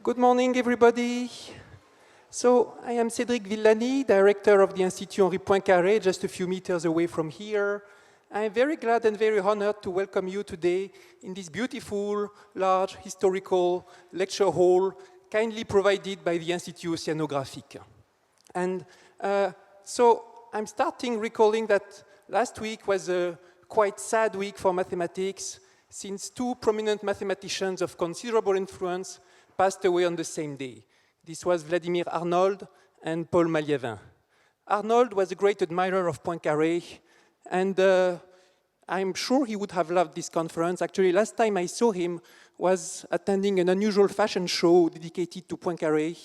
Good morning, everybody. So, I am Cédric Villani, director of the Institut Henri Poincaré, just a few meters away from here. I am very glad and very honored to welcome you today in this beautiful, large, historical lecture hall, kindly provided by the Institut Oceanographique. And so, I'm starting recalling that last week was a quite sad week for mathematics, since two prominent mathematicians of considerable influence passed away on the same day. This was Vladimir Arnold and Paul Malliavin. Arnold was a great admirer of Poincaré, and I'm sure he would have loved this conference. Actually, last time I saw him was attending an unusual fashion show dedicated to Poincaré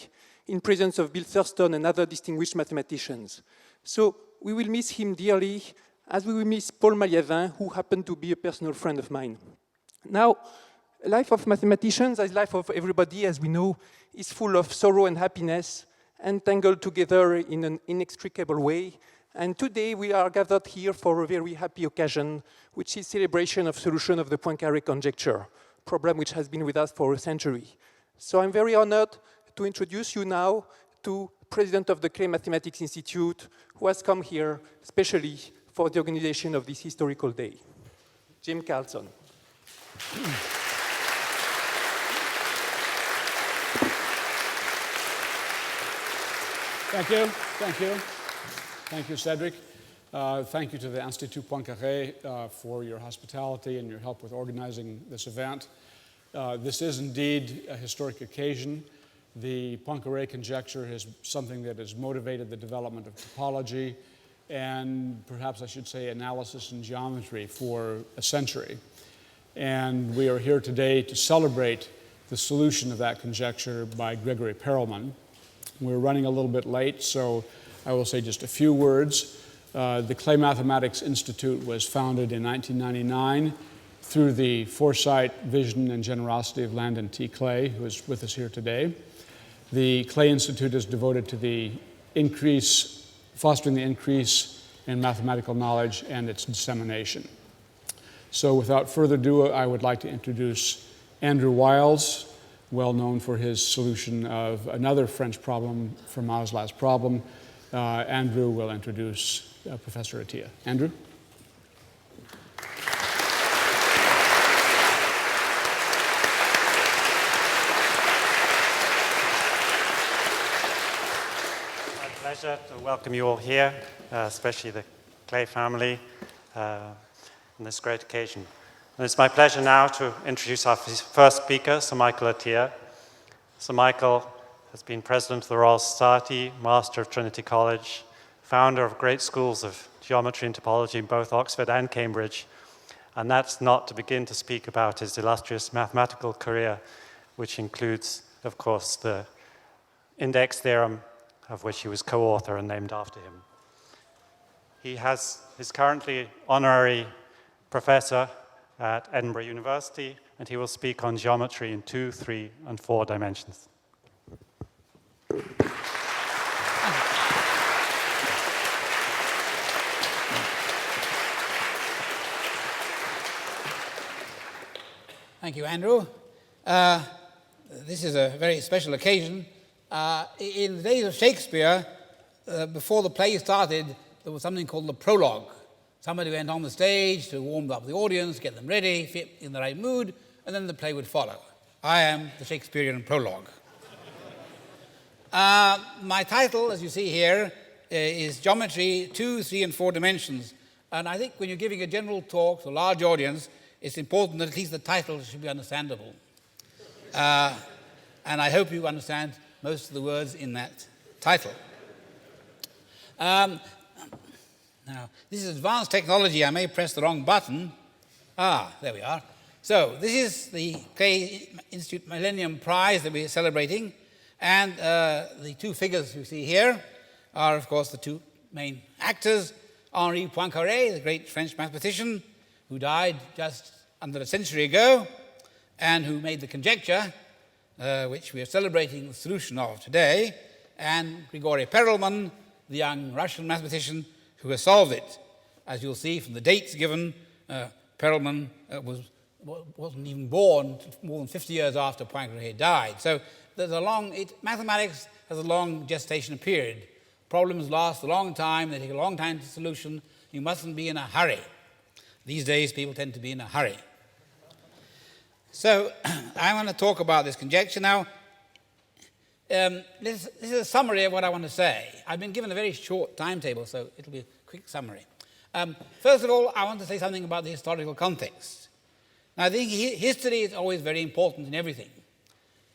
in presence of Bill Thurston and other distinguished mathematicians. So we will miss him dearly, as we will miss Paul Malliavin, who happened to be a personal friend of mine. Now, life of mathematicians, as life of everybody, as we know, is full of sorrow and happiness, entangled together in an inextricable way. And today we are gathered here for a very happy occasion, which is celebration of solution of the Poincaré conjecture, problem which has been with us for a century. So I'm very honored to introduce you now to President of the Clay Mathematics Institute, who has come here especially for the organization of this historical day. Jim Carlson. Thank you. Thank you, Cedric. Thank you to the Institut Poincaré for your hospitality and your help with organizing this event. This is indeed a historic occasion. The Poincaré conjecture is something that has motivated the development of topology and perhaps I should say analysis and geometry for a century. And we are here today to celebrate the solution of that conjecture by Gregory Perelman. We're running a little bit late, so I will say just a few words. The Clay Mathematics Institute was founded in 1999 through the foresight, vision, and generosity of Landon T. Clay, who is with us here today. The Clay Institute is devoted to fostering the increase in mathematical knowledge and its dissemination. So without further ado, I would like to introduce Andrew Wiles, well known for his solution of another French problem, Fermat's last problem. Andrew will introduce Professor Atiyah. Andrew? My pleasure to welcome you all here, especially the Clay family, on this great occasion. And it's my pleasure now to introduce our first speaker, Sir Michael Atiyah. Sir Michael has been President of the Royal Society, Master of Trinity College, founder of great schools of geometry and topology in both Oxford and Cambridge. And that's not to begin to speak about his illustrious mathematical career, which includes, of course, the index theorem, of which he was co-author and named after him. He is currently honorary professor at Edinburgh University, and he will speak on geometry in 2, 3, and 4 dimensions. Thank you, Andrew. This is a very special occasion. In the days of Shakespeare, before the play started, there was something called the prologue. Somebody went on the stage to warm up the audience, get them ready, fit in the right mood, and then the play would follow. I am the Shakespearean prologue. My title, as you see here, is Geometry 2, 3, and 4 dimensions. And I think when you're giving a general talk to a large audience, it's important that at least the title should be understandable. And I hope you understand most of the words in that title. Now, this is advanced technology. I may press the wrong button. There we are. So, this is the Clay Institute Millennium Prize that we're celebrating. And the two figures you see here are, of course, the two main actors. Henri Poincaré, the great French mathematician, who died just under a century ago, and who made the conjecture, which we are celebrating the solution of today, and Gregory Perelman, the young Russian mathematician who has solved it. As you'll see from the dates given, Perelman was wasn't even born more than 50 years after Poincaré died. So there's mathematics has a long gestation period. Problems last a long time, they take a long time to solution. You mustn't be in a hurry. These days, people tend to be in a hurry. So I want to talk about this conjecture now. This is a summary of what I want to say. I've been given a very short timetable, so it'll be a quick summary. First of all, I want to say something about the historical context. Now, I think history is always very important in everything.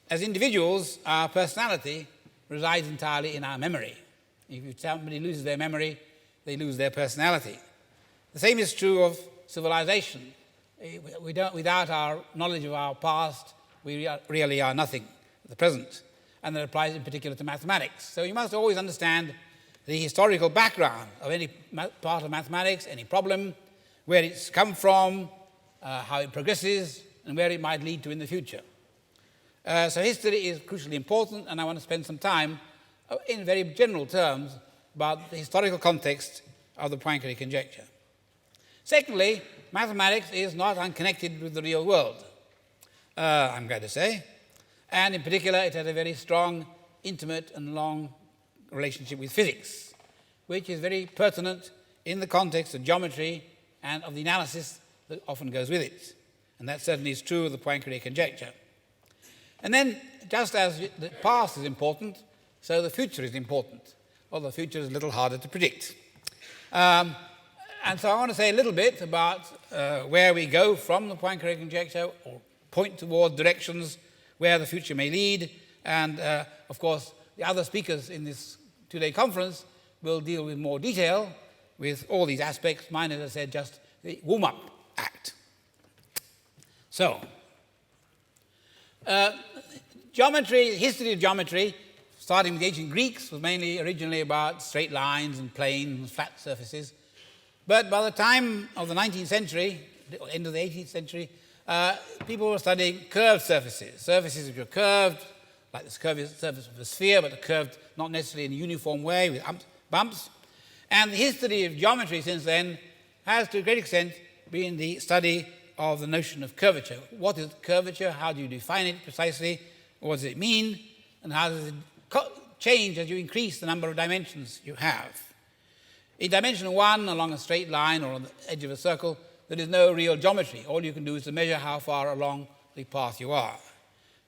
As individuals, our personality resides entirely in our memory. If somebody loses their memory, they lose their personality. The same is true of civilization. Without our knowledge of our past, we really are nothing at the present. And that applies in particular to mathematics. So you must always understand the historical background of any part of mathematics, any problem, where it's come from, how it progresses, and where it might lead to in the future. So history is crucially important, and I want to spend some time in very general terms about the historical context of the Poincaré conjecture. Secondly, mathematics is not unconnected with the real world, I'm glad to say. And in particular, it has a very strong, intimate and long relationship with physics, which is very pertinent in the context of geometry and of the analysis that often goes with it. And that certainly is true of the Poincaré conjecture. And then, just as the past is important, so the future is important. Well, the future is a little harder to predict. And so I want to say a little bit about where we go from the Poincaré conjecture, or point toward directions where the future may lead. And, of course, the other speakers in this two-day conference will deal with more detail with all these aspects. Mine, as I said, just the warm-up act. So, geometry, history of geometry, starting with the ancient Greeks, was mainly originally about straight lines and planes and flat surfaces. But by the time of the 19th century, end of the 18th century, people were studying curved surfaces, surfaces which were curved, like the surface of a sphere, but curved not necessarily in a uniform way with bumps. And the history of geometry since then has, to a great extent, been the study of the notion of curvature. What is curvature? How do you define it precisely? What does it mean? And how does it change as you increase the number of dimensions you have? In dimension 1, along a straight line or on the edge of a circle, there is no real geometry. All you can do is to measure how far along the path you are.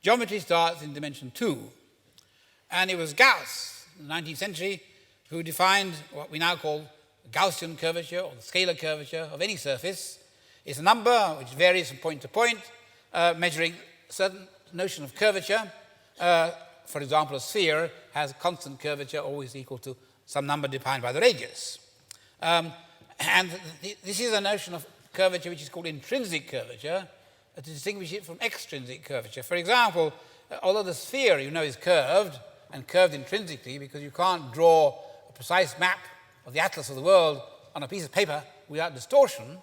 Geometry starts in dimension 2. And it was Gauss, in the 19th century, who defined what we now call Gaussian curvature or the scalar curvature of any surface. It's a number which varies from point to point, measuring a certain notion of curvature. For example, a sphere has constant curvature always equal to some number defined by the radius. And this is a notion of curvature which is called intrinsic curvature, to distinguish it from extrinsic curvature. For example, although the sphere, you know, is curved, and curved intrinsically because you can't draw a precise map of the atlas of the world on a piece of paper without distortion,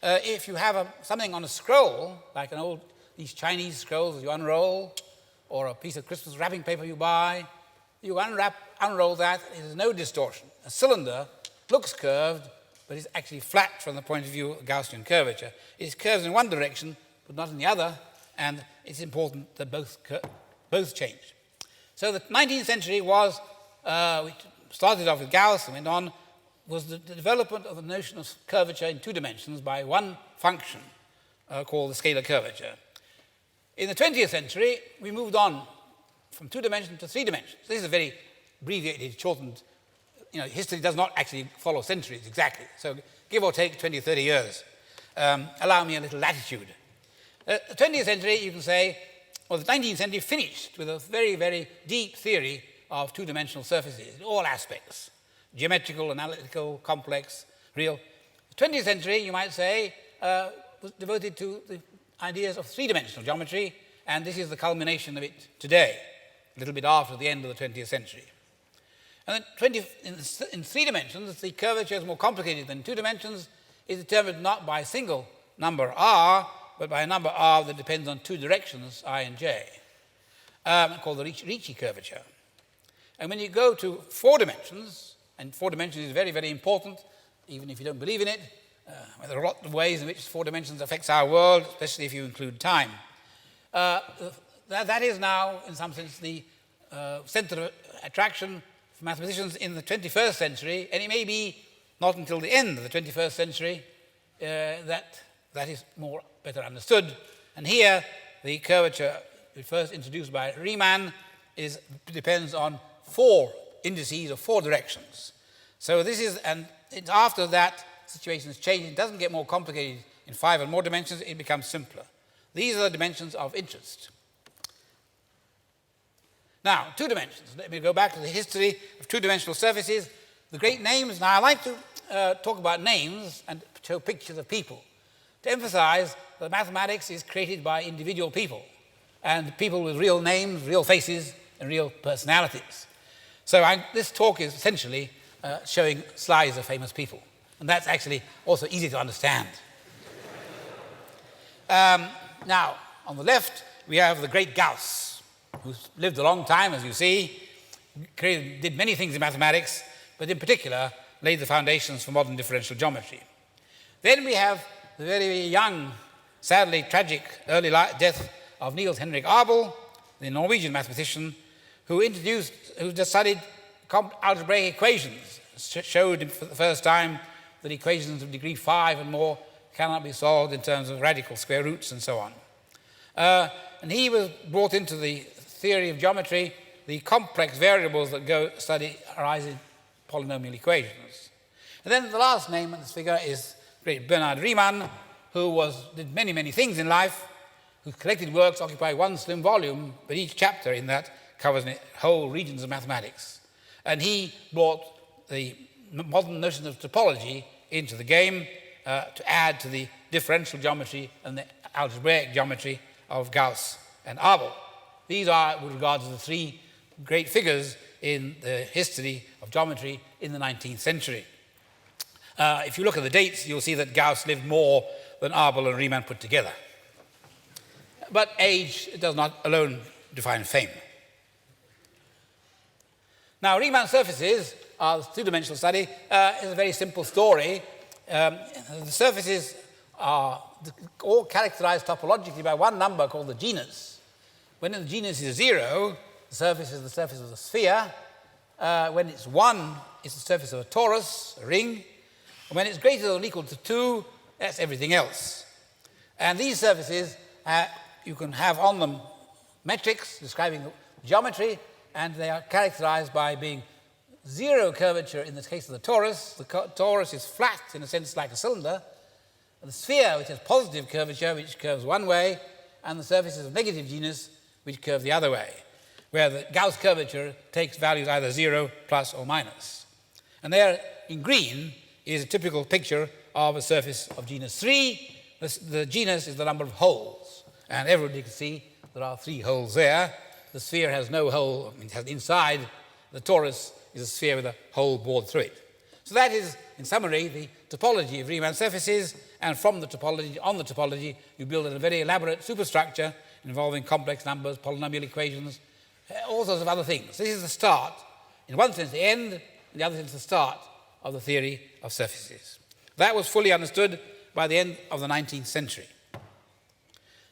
if you have something on a scroll, like these Chinese scrolls that you unroll, or a piece of Christmas wrapping paper you buy, you unroll that, there's no distortion. A cylinder looks curved, but it's actually flat from the point of view of Gaussian curvature. It curves in one direction, but not in the other, and it's important that both change. So the 19th century was, which started off with Gauss and went on, was the development of the notion of curvature in 2 dimensions by one function called the scalar curvature. In the 20th century, we moved on from 2 dimensions to 3 dimensions. This is a very abbreviated, shortened, history does not actually follow centuries exactly. So give or take 20, 30 years. Allow me a little latitude. The 20th century, you can say, or the 19th century finished with a very, very deep theory of 2-dimensional surfaces in all aspects, geometrical, analytical, complex, real. The 20th century, you might say, was devoted to the ideas of 3-dimensional geometry, and this is the culmination of it today, a little bit after the end of the 20th century. And then in 3 dimensions, the curvature is more complicated than 2 dimensions. It's determined not by a single number r, but by a number r that depends on 2 directions, I and j, called the Ricci curvature. And when you go to 4 dimensions, and 4 dimensions is very, very important, even if you don't believe in it, There are a lot of ways in which 4 dimensions affects our world, especially if you include time. That is now, in some sense, the center of attraction for mathematicians in the 21st century, and it may be not until the end of the 21st century that is better understood. And here, the curvature first introduced by Riemann depends on 4 indices of 4 directions. So this is, and it's after that situation has changed. It doesn't get more complicated in 5 and more dimensions, it becomes simpler. These are the dimensions of interest. Now, 2 dimensions. Let me go back to the history of 2-dimensional surfaces. The great names, now I like to talk about names and show pictures of people to emphasize that mathematics is created by individual people, and people with real names, real faces, and real personalities. So this talk is essentially showing slides of famous people, and that's actually also easy to understand. Now, on the left, we have the great Gauss, who lived a long time, as you see, did many things in mathematics, but in particular laid the foundations for modern differential geometry. Then we have the very young, sadly tragic early death of Niels Henrik Abel, the Norwegian mathematician, who just studied algebraic equations, showed for the first time that equations of degree 5 and more cannot be solved in terms of radical square roots and so on. And he was brought into the theory of geometry, the complex variables that arise in polynomial equations. And then the last name in this figure is great Bernhard Riemann, who did many, many things in life, whose collected works occupy 1 slim volume, but each chapter in that covers whole regions of mathematics. And he brought the modern notion of topology into the game to add to the differential geometry and the algebraic geometry of Gauss and Abel. These are, with regard to the 3 great figures in the history of geometry in the 19th century. If you look at the dates, you'll see that Gauss lived more than Abel and Riemann put together. But age does not alone define fame. Now, Riemann surfaces, our 2-dimensional study, is a very simple story. The surfaces are all characterized topologically by 1 number called the genus. When the genus is 0, the surface is the surface of a sphere. When it's 1, it's the surface of a torus, a ring. And when it's greater than or equal to 2, that's everything else. And these surfaces, you can have on them metrics describing geometry, and they are characterized by being 0 curvature in the case of the torus. The torus is flat, in a sense, like a cylinder. And the sphere, which has positive curvature, which curves one way, and the surfaces of negative genus, which curve the other way, where the Gauss curvature takes values either 0, plus, or minus. And there, in green, is a typical picture of a surface of genus 3. The genus is the number of holes, and everybody can see there are 3 holes there. The sphere has no hole, it has inside. The torus is a sphere with a hole bored through it. So that is, in summary, the topology of Riemann surfaces, and from the topology, you build a very elaborate superstructure involving complex numbers, polynomial equations, all sorts of other things. This is the start, in one sense the end, in the other sense the start of the theory of surfaces. That was fully understood by the end of the 19th century.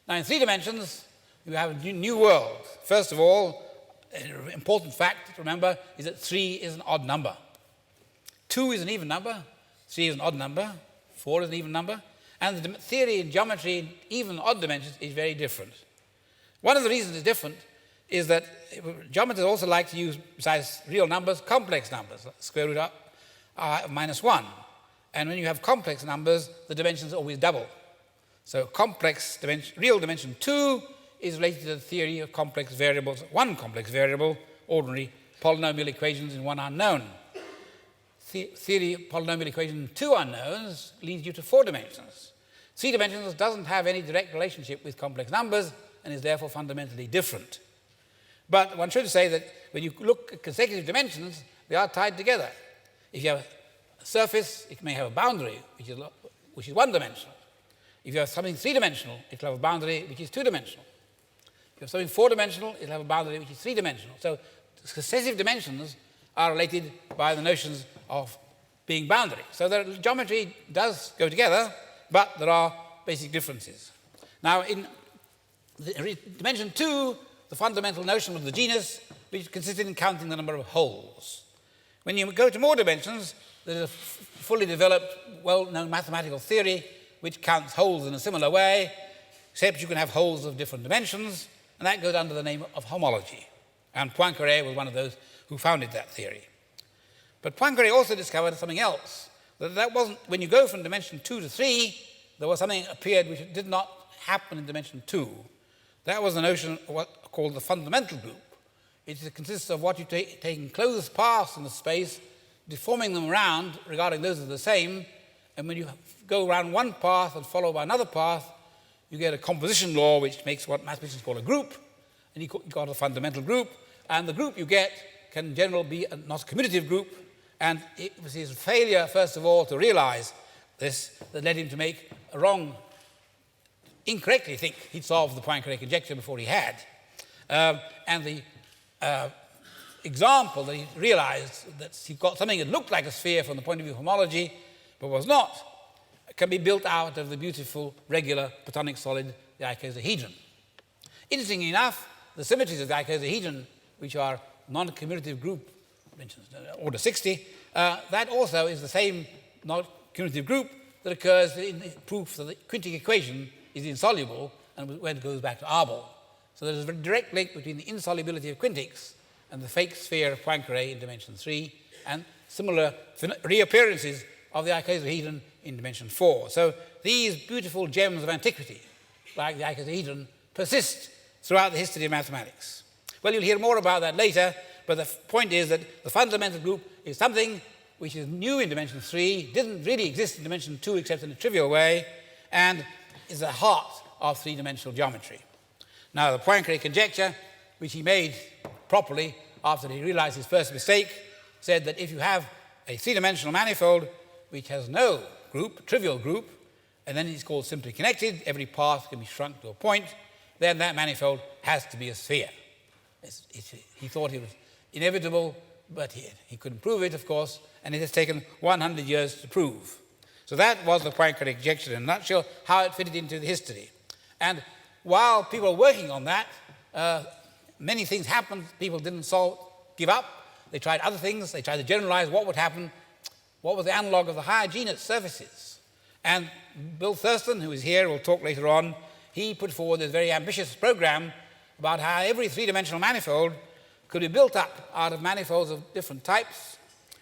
Now, in 3 dimensions, you have a new world. First of all, an important fact to remember is that 3 is an odd number. 2 is an even number, 3 is an odd number, 4 is an even number, and the theory in geometry in even and odd dimensions is very different. One of the reasons it's different is that geometers also like to use, besides real numbers, complex numbers, like square root of minus 1. And when you have complex numbers, the dimensions always double. So real dimension 2 is related to the theory of complex variables. 1 complex variable, ordinary polynomial equations in 1 unknown. Theory of polynomial equations in 2 unknowns leads you to 4 dimensions. 3 dimensions doesn't have any direct relationship with complex numbers and is therefore fundamentally different. But one should say that when you look at consecutive dimensions, they are tied together. If you have a surface, it may have a boundary, which is 1-dimensional. If you have something 3-dimensional, it will have a boundary which is 2-dimensional. If you have something 4-dimensional, it will have a boundary which is 3-dimensional. So successive dimensions are related by the notions of being boundary. So the geometry does go together, but there are basic differences. Now, in dimension 2, the fundamental notion of the genus, which consisted in counting the number of holes. When you go to more dimensions, there's a fully developed, well-known mathematical theory which counts holes in a similar way, except you can have holes of different dimensions, and that goes under the name of homology. And Poincaré was one of those who founded that theory. But Poincaré also discovered something else, that wasn't, when you go from dimension 2 to 3, there was something appeared which did not happen in dimension 2. That was the notion of what called the fundamental group. It consists of what you taking closed paths in the space, deforming them around, regarding those as the same, and when you go around one path and follow by another path, you get a composition law which makes what mathematicians call a group, and you got a fundamental group, and the group you get can in general be not a commutative group, and it was his failure, first of all, to realize this that led him to make a wrong, incorrectly think he'd solved the Poincaré conjecture before he had. And the example that he realized that he got something that looked like a sphere from the point of view of homology, but was not, can be built out of the beautiful, regular Platonic solid, the icosahedron. Interestingly enough, the symmetries of the icosahedron, which are non-commutative group dimensions, order 60, that also is the same non-commutative group that occurs in the proof that the quintic equation is insoluble and when it goes back to Abel. So there's a direct link between the insolubility of quintics and the fake sphere of Poincaré in dimension 3, and similar reappearances of the icosahedron in dimension 4. So these beautiful gems of antiquity, like the icosahedron, persist throughout the history of mathematics. Well, you'll hear more about that later, but the point is that the fundamental group is something which is new in dimension 3, didn't really exist in dimension 2 except in a trivial way, and is the heart of three-dimensional geometry. Now, the Poincaré conjecture, which he made properly after he realized his first mistake, said that if you have a three-dimensional manifold which has no group, trivial group, and then it's called simply connected, every path can be shrunk to a point, then that manifold has to be a sphere. He thought it was inevitable, but he couldn't prove it, of course, and it has taken 100 years to prove. So that was the Poincaré conjecture in a nutshell, how it fitted into the history. And while people were working on that, many things happened. People didn't give up. They tried other things. They tried to generalize what would happen. What was the analog of the higher genus surfaces? And Bill Thurston, who is here, will talk later on, he put forward this very ambitious program about how every three-dimensional manifold could be built up out of manifolds of different types.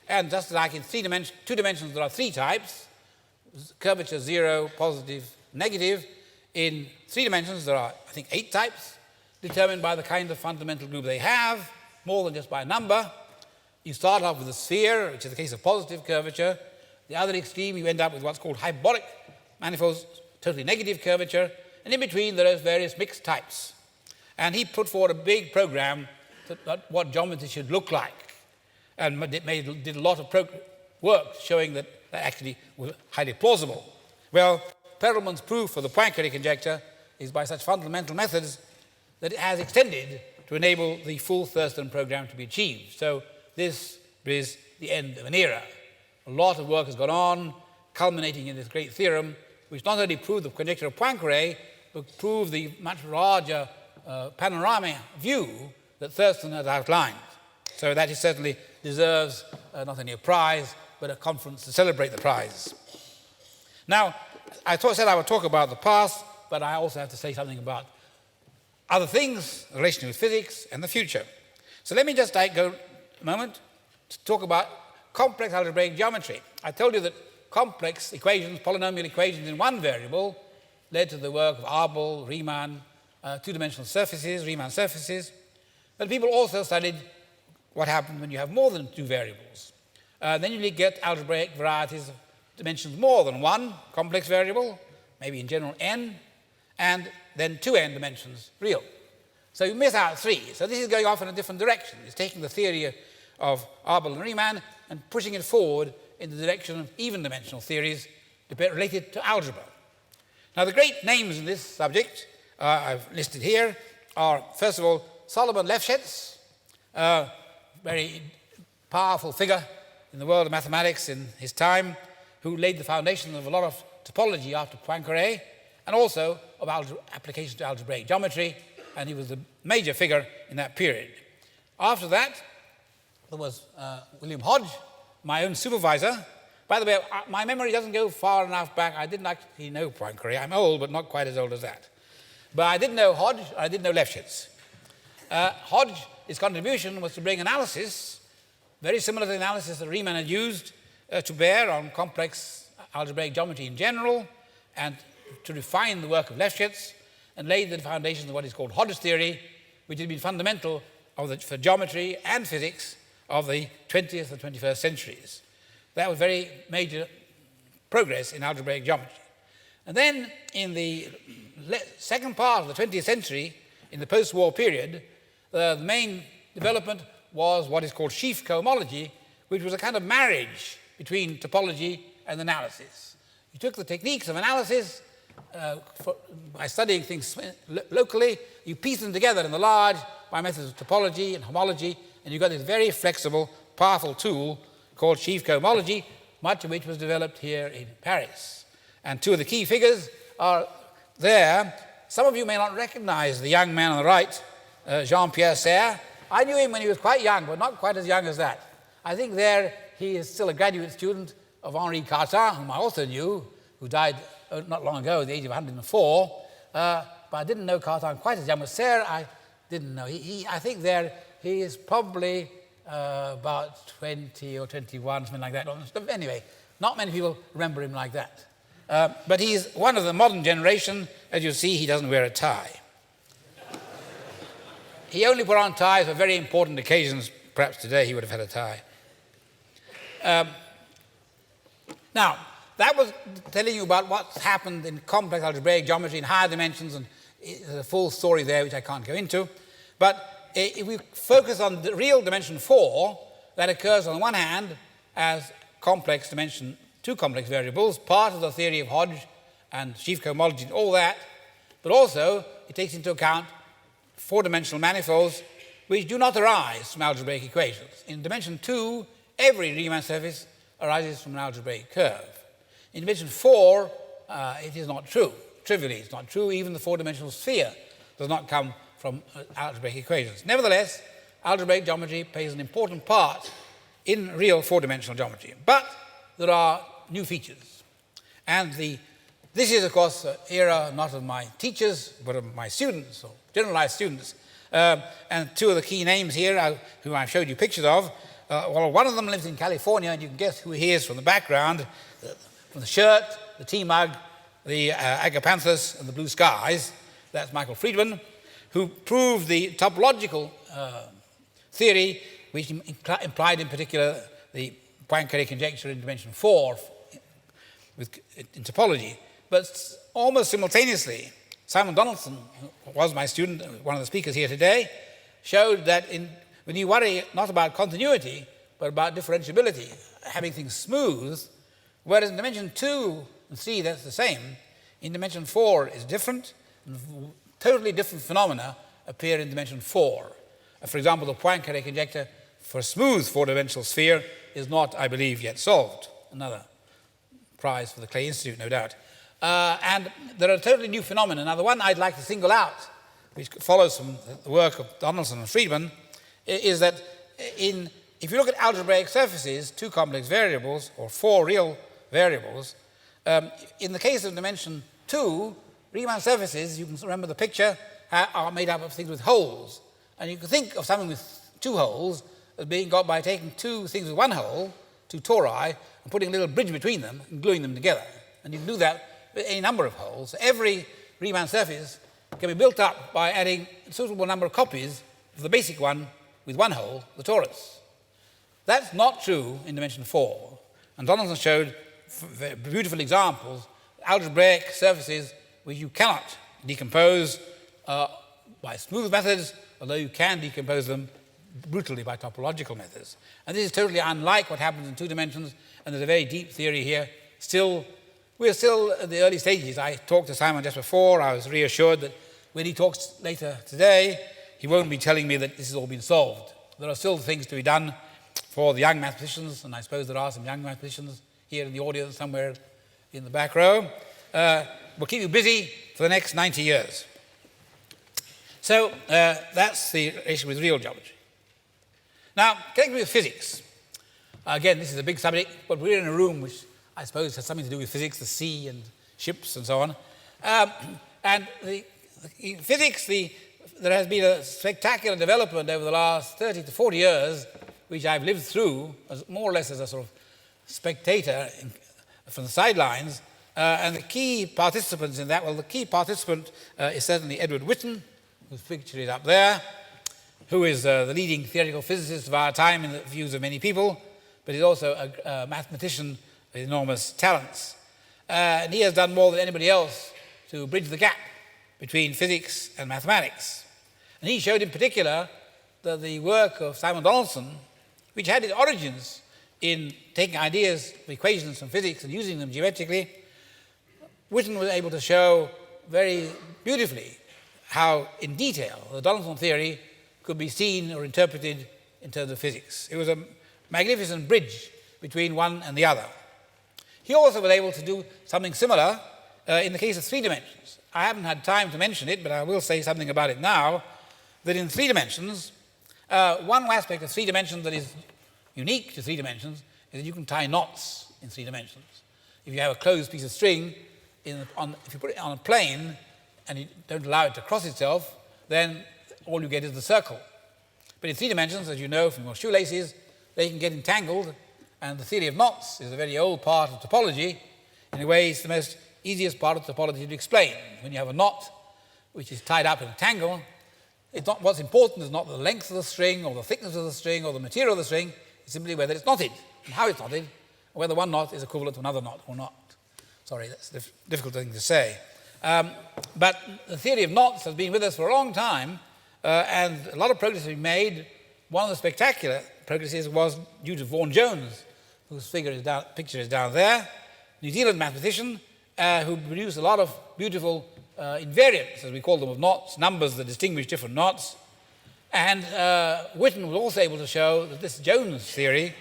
And just like in two dimensions, there are three types, curvature 0, positive, negative. In three dimensions, there are, I think, 8 types, determined by the kind of fundamental group they have, more than just by number. You start off with a sphere, which is the case of positive curvature. The other extreme, you end up with what's called hyperbolic manifolds, totally negative curvature. And in between, there are various mixed types. And he put forward a big program that what geometry should look like, and did a lot of work showing that actually was highly plausible. Well, Perelman's proof for the Poincaré conjecture is by such fundamental methods that it has extended to enable the full Thurston program to be achieved. So this is the end of an era. A lot of work has gone on, culminating in this great theorem, which not only proved the conjecture of Poincaré, but proved the much larger panoramic view that Thurston has outlined. So that it certainly deserves not only a prize, but a conference to celebrate the prize. Now, I said I would talk about the past, but I also have to say something about other things, the relation with physics and the future. So let me just go a moment to talk about complex algebraic geometry. I told you that complex equations, polynomial equations in one variable, led to the work of Abel, Riemann, two-dimensional surfaces, Riemann surfaces. But people also studied what happened when you have more than two variables. Then you get algebraic varieties of dimensions more than one complex variable, maybe in general n, and then 2n dimensions real. So you miss out 3. So this is going off in a different direction. It's taking the theory of Abel and Riemann and pushing it forward in the direction of even-dimensional theories related to algebra. Now, the great names in this subject I've listed here are, first of all, Solomon Lefschetz, very powerful figure in in the world of mathematics in his time, who laid the foundation of a lot of topology after Poincaré, and also of applications to algebraic geometry, and he was a major figure in that period. After that, there was William Hodge, my own supervisor. By the way, my memory doesn't go far enough back. I didn't actually know Poincaré. I'm old, but not quite as old as that. But I did know Hodge, I did know Lefschetz. Hodge's contribution was to bring analysis, very similar to the analysis that Riemann had used, to bear on complex algebraic geometry in general, and to refine the work of Lefschetz, and laid the foundations of what is called Hodge's theory, which has been fundamental for geometry and physics of the 20th and 21st centuries. That was very major progress in algebraic geometry. And then in the second part of the 20th century, in the post-war period, the main development was what is called sheaf cohomology, which was a kind of marriage between topology and analysis. You took the techniques of analysis by studying things locally, you piece them together in the large by methods of topology and homology, and you got this very flexible, powerful tool called sheaf cohomology, much of which was developed here in Paris. And two of the key figures are there. Some of you may not recognize the young man on the right, Jean-Pierre Serre. I knew him when he was quite young, but not quite as young as that. I think there he is still a graduate student of Henri Cartan, whom I also knew, who died not long ago at the age of 104. But I didn't know Cartan quite as young. But Serre, I didn't know. I think there he is probably about 20 or 21, something like that. Anyway, not many people remember him like that. But he's one of the modern generation. As you see, he doesn't wear a tie. He only put on ties for very important occasions. Perhaps today he would have had a tie. Now, that was telling you about what's happened in complex algebraic geometry in higher dimensions, and there's a full story there which I can't go into. But if we focus on the real dimension 4, that occurs on the one hand as complex dimension, two complex variables, part of the theory of Hodge and sheaf cohomology and all that, but also it takes into account four-dimensional manifolds which do not arise from algebraic equations. In dimension 2, every Riemann surface arises from an algebraic curve. In dimension 4, it is not true. Trivially, it's not true. Even the four-dimensional sphere does not come from algebraic equations. Nevertheless, algebraic geometry plays an important part in real four-dimensional geometry. But there are new features. And this is, of course, an era not of my teachers, but of my students, or generalized students. And two of the key names here, who I've showed you pictures of, well, one of them lives in California, and you can guess who he is from the background, from the shirt, the tea mug, the agapanthus, and the blue skies. That's Michael Friedman, who proved the topological theory, which implied in particular the Poincaré conjecture in dimension 4 in topology. But almost simultaneously, Simon Donaldson, who was my student, one of the speakers here today, showed that when you worry not about continuity, but about differentiability, having things smooth, whereas in dimension 2 and 3 that's the same, in dimension 4 is different, and totally different phenomena appear in dimension 4. For example, the Poincaré conjecture for a smooth four-dimensional sphere is not, I believe, yet solved. Another prize for the Clay Institute, no doubt. And there are totally new phenomena. Now, the one I'd like to single out, which follows from the work of Donaldson and Friedman, is that if you look at algebraic surfaces, two complex variables, or four real variables, in the case of dimension 2, Riemann surfaces, you can remember the picture, are made up of things with holes. And you can think of something with two holes as being got by taking two things with one hole, two tori, and putting a little bridge between them and gluing them together. And you can do that with any number of holes. Every Riemann surface can be built up by adding a suitable number of copies of the basic one with one hole, the torus. That's not true in dimension 4. And Donaldson showed beautiful examples, algebraic surfaces which you cannot decompose by smooth methods, although you can decompose them brutally by topological methods. And this is totally unlike what happens in 2 dimensions, and there's a very deep theory here. We're still at the early stages. I talked to Simon just before. I was reassured that when he talks later today, he won't be telling me that this has all been solved. There are still things to be done for the young mathematicians, and I suppose there are some young mathematicians here in the audience somewhere in the back row, will keep you busy for the next 90 years. So that's the relation with real geometry. Now, connected with physics. Again, this is a big subject, but we're in a room which I suppose has something to do with physics, the sea and ships and so on. And in physics, there has been a spectacular development over the last 30 to 40 years, which I've lived through more or less as a sort of spectator from the sidelines. And the key participants in that, well, the key participant is certainly Edward Witten, whose picture is up there, who is the leading theoretical physicist of our time in the views of many people, but he's also a mathematician with enormous talents. And he has done more than anybody else to bridge the gap between physics and mathematics. And he showed in particular that the work of Simon Donaldson, which had its origins in taking ideas, equations from physics and using them geometrically, Witten was able to show very beautifully how, in detail, the Donaldson theory could be seen or interpreted in terms of physics. It was a magnificent bridge between one and the other. He also was able to do something similar in the case of 3 dimensions. I haven't had time to mention it, but I will say something about it now, that in 3 dimensions, one aspect of 3 dimensions that is unique to 3 dimensions is that you can tie knots in 3 dimensions. If you have a closed piece of string, if you put it on a plane and you don't allow it to cross itself, then all you get is the circle. But in 3 dimensions, as you know from your shoelaces, they can get entangled, and the theory of knots is a very old part of topology. In a way, it's the most easiest part of topology to explain. When you have a knot which is tied up in a tangle, what's important is not the length of the string or the thickness of the string or the material of the string, it's simply whether it's knotted and how it's knotted, and whether one knot is equivalent to another knot or not. Sorry, that's a difficult thing to say. But the theory of knots has been with us for a long time, and a lot of progress has been made. One of the spectacular progresses was due to Vaughan-Jones, whose picture is down there, New Zealand mathematician, who produced a lot of beautiful invariants, as we call them, of knots, numbers that distinguish different knots. And Witten was also able to show that this Jones theory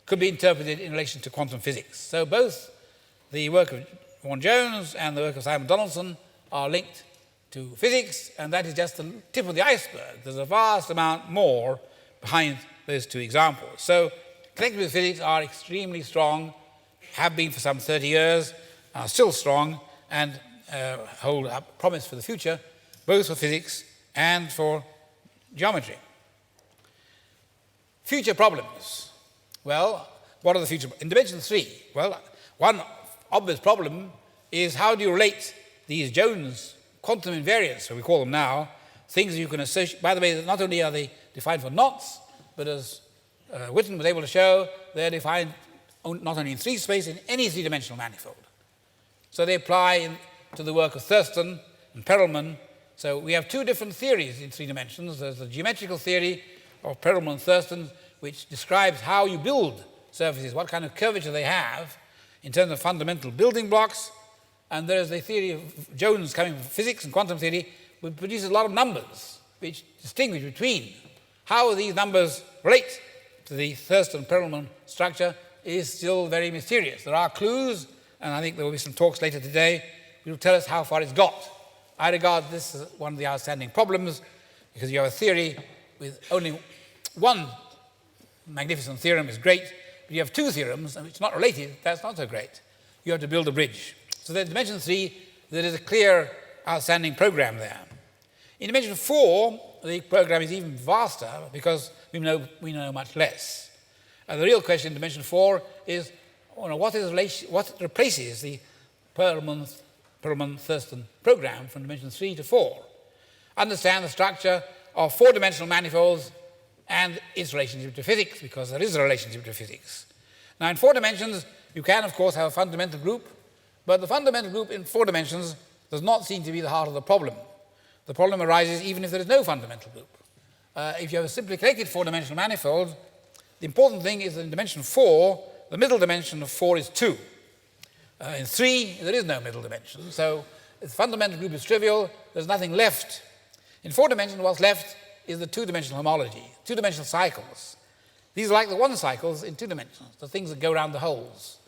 could be interpreted in relation to quantum physics. So both the work of Vaughan-Jones and the work of Simon Donaldson are linked to physics, and that is just the tip of the iceberg. There's a vast amount more behind those 2 examples. So connected with physics are extremely strong, have been for some 30 years, are still strong, and hold up promise for the future, both for physics and for geometry. Future problems. Well, what are the future? In dimension 3, well, one obvious problem is how do you relate these Jones quantum invariants, so we call them now, things you can associate. By the way, not only are they defined for knots, but as Witten was able to show, they're defined not only in 3 space, in any 3-dimensional manifold. So they apply to the work of Thurston and Perelman. So we have 2 different theories in 3 dimensions. There's the geometrical theory of Perelman and Thurston, which describes how you build surfaces, what kind of curvature they have in terms of fundamental building blocks. And there's the theory of Jones coming from physics and quantum theory, which produces a lot of numbers which distinguish between how these numbers relate to the Thurston-Perelman structure is still very mysterious. There are clues, and I think there will be some talks later today which will tell us how far it's got. I regard this as one of the outstanding problems, because you have a theory with only one magnificent theorem is great, but you have 2 theorems, and it's not related, that's not so great. You have to build a bridge. So in dimension 3, there is a clear outstanding program there. In dimension 4, the program is even vaster because we know much less. And the real question in dimension 4 is, what replaces the Perelman-Thurston program from dimension 3 to 4? Understand the structure of 4-dimensional manifolds and its relationship to physics, because there is a relationship to physics. Now, in 4 dimensions, you can, of course, have a fundamental group, but the fundamental group in 4 dimensions does not seem to be the heart of the problem. The problem arises even if there is no fundamental group. If you have a simply connected 4-dimensional manifold, the important thing is that in dimension 4, the middle dimension of 4 is 2. In 3, there is no middle dimension. So if the fundamental group is trivial, there's nothing left. In 4 dimensions, what's left is the 2-dimensional homology, 2-dimensional cycles. These are like the one cycles in 2 dimensions, the things that go around the holes.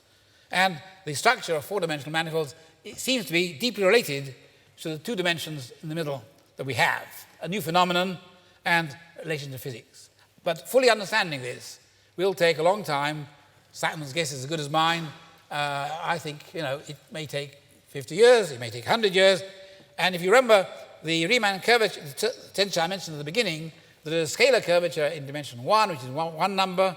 And the structure of 4-dimensional manifolds, it seems to be deeply related to the 2 dimensions in the middle that we have, a new phenomenon and relation to physics. But fully understanding this will take a long time. Simon's guess is as good as mine. I think, it may take 50 years, it may take 100 years. And if you remember the Riemann curvature, the tensor I mentioned at the beginning, there is a scalar curvature in dimension 1, which is one number.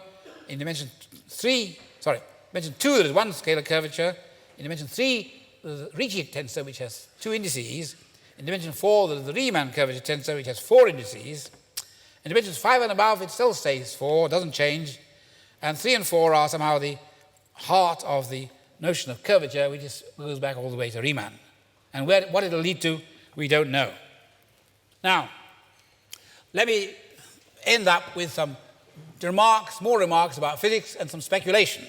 In dimension 2, there is one scalar curvature. In dimension 3, there's a Ricci tensor, which has 2 indices. In dimension 4, there's the Riemann curvature tensor, which has 4 indices. In dimensions 5 and above, it still stays 4, doesn't change. And 3 and 4 are somehow the heart of the notion of curvature, which goes back all the way to Riemann. And what it'll lead to, we don't know. Now, let me end up with some more remarks about physics and some speculation.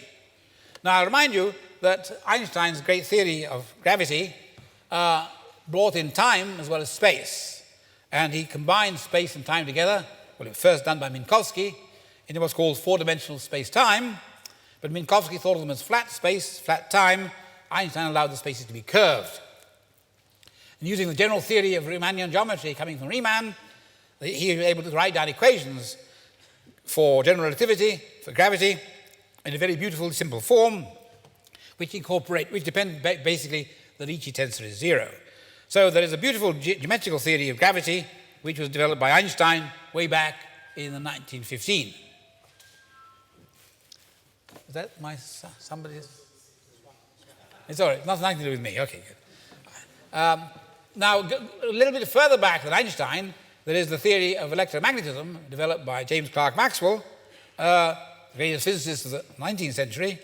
Now, I'll remind you that Einstein's great theory of gravity brought in time as well as space. And he combined space and time together. Well, it was first done by Minkowski in what's called 4-dimensional space-time. But Minkowski thought of them as flat space, flat time. Einstein allowed the spaces to be curved. And using the general theory of Riemannian geometry coming from Riemann, he was able to write down equations for general relativity, for gravity, in a very beautiful, simple form, which depend basically, the Ricci tensor is 0. So there is a beautiful geometrical theory of gravity, which was developed by Einstein way back in 1915. Is that somebody's? It's all right, nothing to do with me. Okay, good. Now, a little bit further back than Einstein, there is the theory of electromagnetism developed by James Clerk Maxwell, the greatest physicist of the 19th century.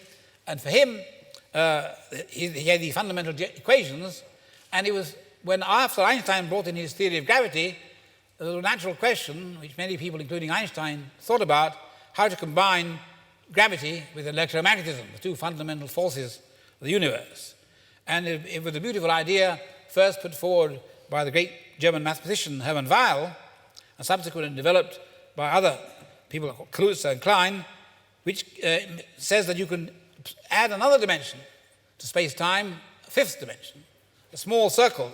And for him, he had these fundamental equations, and it was when after Einstein brought in his theory of gravity, there was a natural question, which many people, including Einstein, thought about, how to combine gravity with electromagnetism, the 2 fundamental forces of the universe. And it was a beautiful idea first put forward by the great German mathematician Hermann Weyl, and subsequently developed by other people like Klutzer and Klein, which says that you can add another dimension to space-time, a 5th dimension, a small circle,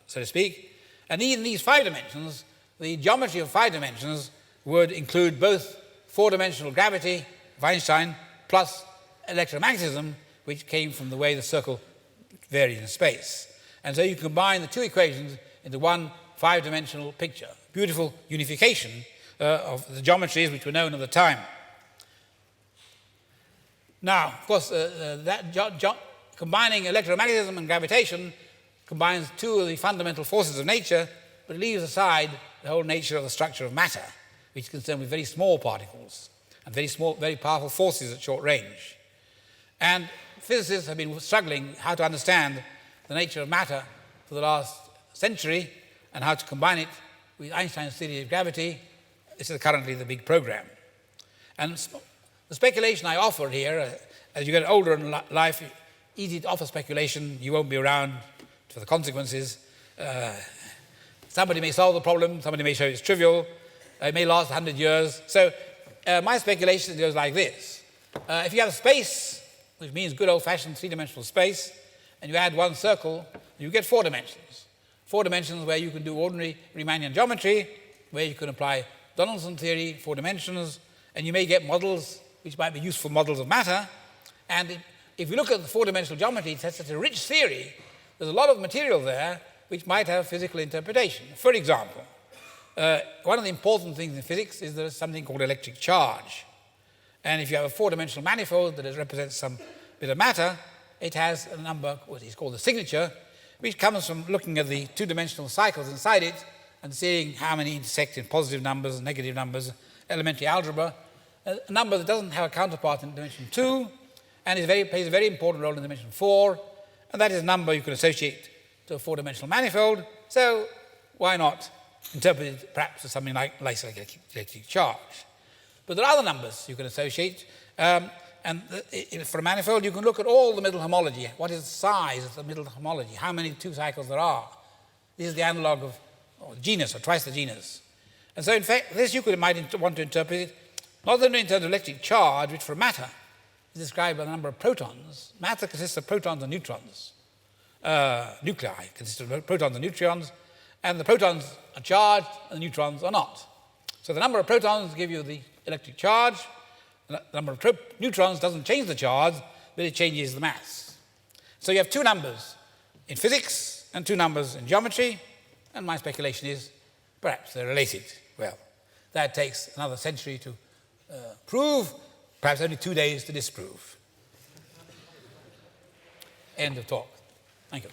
so to speak. And in these 5 dimensions, the geometry of 5 dimensions would include both 4-dimensional gravity of Einstein plus electromagnetism, which came from the way the circle varied in space. And so you combine the 2 equations into one 5-dimensional picture. Beautiful unification of the geometries which were known at the time. Now, of course, combining electromagnetism and gravitation combines 2 of the fundamental forces of nature, but leaves aside the whole nature of the structure of matter, which is concerned with very small particles and very powerful forces at short range. And physicists have been struggling how to understand the nature of matter for the last century and how to combine it with Einstein's theory of gravity. This is currently the big program. And the speculation I offer here, as you get older in life, easy to offer speculation, you won't be around for the consequences. Somebody may solve the problem, somebody may show it's trivial, it may last 100 years. So my speculation goes like this. If you have space, which means good old-fashioned 3-dimensional space, and you add one circle, you get 4 dimensions. 4 dimensions where you can do ordinary Riemannian geometry, where you can apply Donaldson theory, 4 dimensions, and you may get models which might be useful models of matter. And if you look at the 4-dimensional geometry, it's such a rich theory, there's a lot of material there which might have physical interpretation. For example, one of the important things in physics is there is something called electric charge. And if you have a 4-dimensional manifold that represents some bit of matter, it has a number, what is called the signature, which comes from looking at the 2-dimensional cycles inside it and seeing how many intersect in positive numbers and negative numbers, elementary algebra, a number that doesn't have a counterpart in dimension 2 and plays a very important role in dimension 4, and that is a number you can associate to a 4-dimensional manifold, so why not interpret it perhaps as something like electric charge. But there are other numbers you can associate, and for a manifold you can look at all the middle homology. What is the size of the middle homology? How many 2 cycles there are? This is the analog of genus, or twice the genus. And so in fact, this you might want to interpret it not only in terms of electric charge, which for matter is described by the number of protons. Matter consists of protons and neutrons. Nuclei consist of protons and neutrons, and the protons are charged and the neutrons are not. So the number of protons give you the electric charge. The number of neutrons doesn't change the charge, but it changes the mass. So you have two numbers in physics and two numbers in geometry, and my speculation is perhaps they're related. Well, that takes another century to prove, perhaps only 2 days to disprove. End of talk. Thank you.